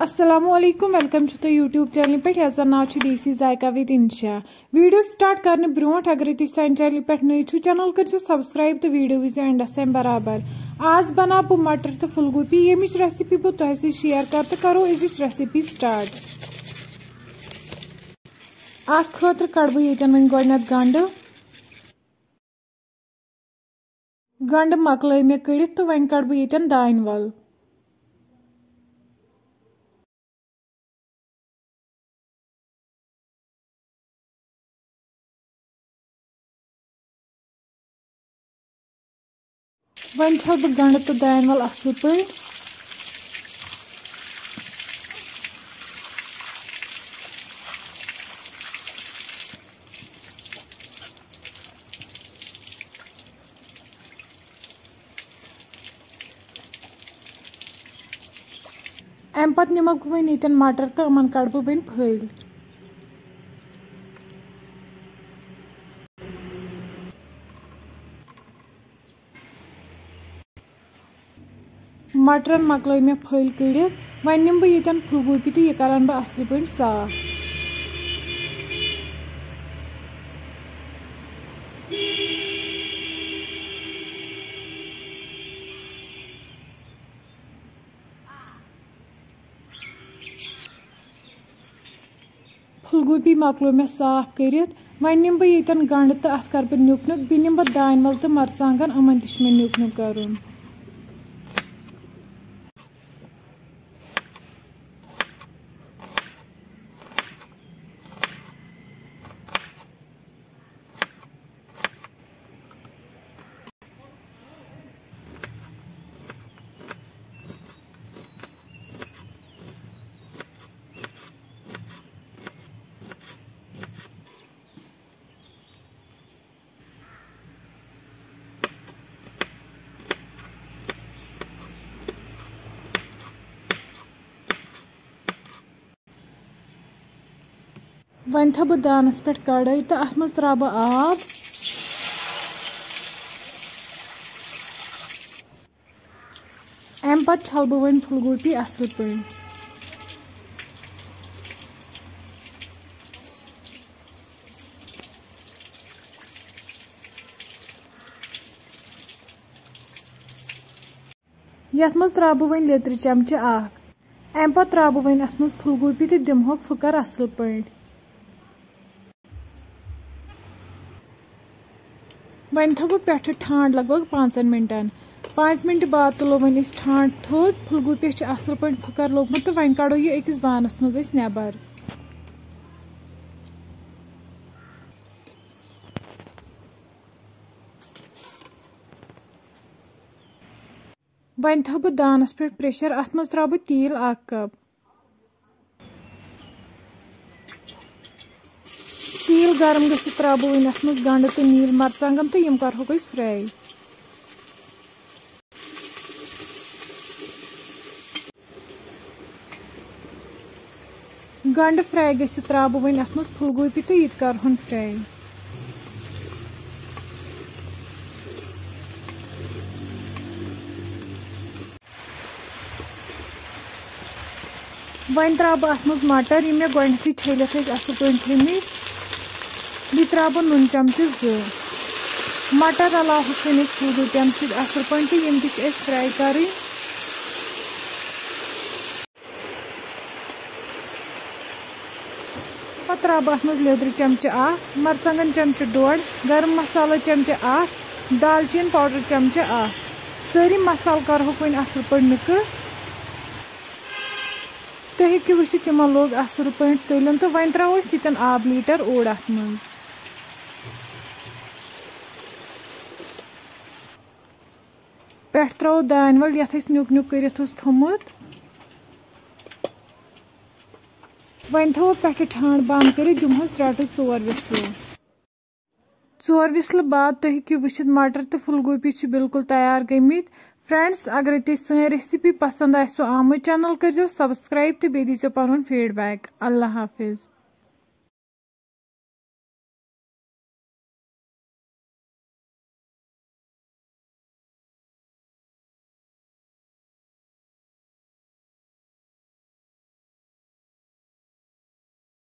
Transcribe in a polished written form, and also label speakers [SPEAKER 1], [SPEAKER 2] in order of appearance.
[SPEAKER 1] अस्सलामुअलैकुम welcome to YouTube channel पे यार नाव देसी जायका विद इंशा। वीडियो स्टार्ट करने ब्रोट अगर तुम सान चैनल पे नई छो चैनल कर सब्सक्राइब तो वीडियो विज एंडस तम बराबर। आज बना बह मटर तो फुल गोभी यमिच रेसिपी बह तुह शेयर कर तो करो इस रेसिपी स्टार्ट। अत खतर कड़ बह ये वन गोडनथ गंड मकल मे कड़ित तो वन कड़ बह ये दान वल। वन छस बह गंड तो दान वल असल पे अम पत निमक वन ये मटर तो अमन कड़ बह वन फल। मटरन मकल मे फल कड़ित वन निम बह ये फुल गोभी तो यह करान बह असल पे साफ। फुल गोभी मकलो मे साफ करित वन निम बह ये गंड तो अत कर बह नुक नुक बह निम बह दान वल तो मरचांगन अमन तह मे नुक नुक करुन। वन थो बह दानस पे कड़ाई तो अत मज त्रा बह आब। अम पत छल बह वन फुल गोभी असल पे। यथ मज त्रा बह वन लेत्र चमचे अम पत त्रा बह वन अत मज फुल गोभी तो दिमहोक फुकर असल पे। वन थो बह पे ठांड लगभग 5 मिनटन। 5 मिनट बाद तुलो वन ठांड थोद फुल गोभी असल पे फुकर लोगमुत तो वन कड़ो यह अकिस बानस मज नेबर। वन थो बह दानस पे प्रेशर अत मज त्रा बह तेल 1 कप। तेल गर्म गि त्रा बह वन अत मज गंड तो नील मरचांगन तो यम करहोक अस फ्राई। गंड फ्राई गि त्रा बह वन अत मज फुल गोभी तो ये करहोन फ्राई। वन त्रा बह अत मज मटर यम मे गोडनथी छलित असल पे थमित यह त्रा बह नून चमचे 2। मटर अलाव हन फुल गोभी अम सत असल पे तो यम तह फ्राई कर। पत त्रा बह अत मज लेदर चमचे 1, मरचांगन चमचे 2, गरम मसाला चमचे 1, दालचीन पाउडर चमचे 1। सारी मसाल करहोक वन असल पे मिक्स। तुम हेकु वुचित तिमो लोग असल पे तलन तो वन त्रो ये आब लीटर ओड अत मज। पे त्रो दान वल यथ नुक नुक करित थोमुत। वन थो पे ठांड बंद कर दिमहोस 3 to 4 विसल। 4 विसल बाद तुम हेकु वुचित मटर तो फुल गोभी बिल्कुल तैयार गमित। फ्रेंड्स अगर तुम सन रेसिपी पसंद आमत चैनल कर सब्सक्राइब तो बे दीजिए पन फीडबैक। अल्लाह हाफिज।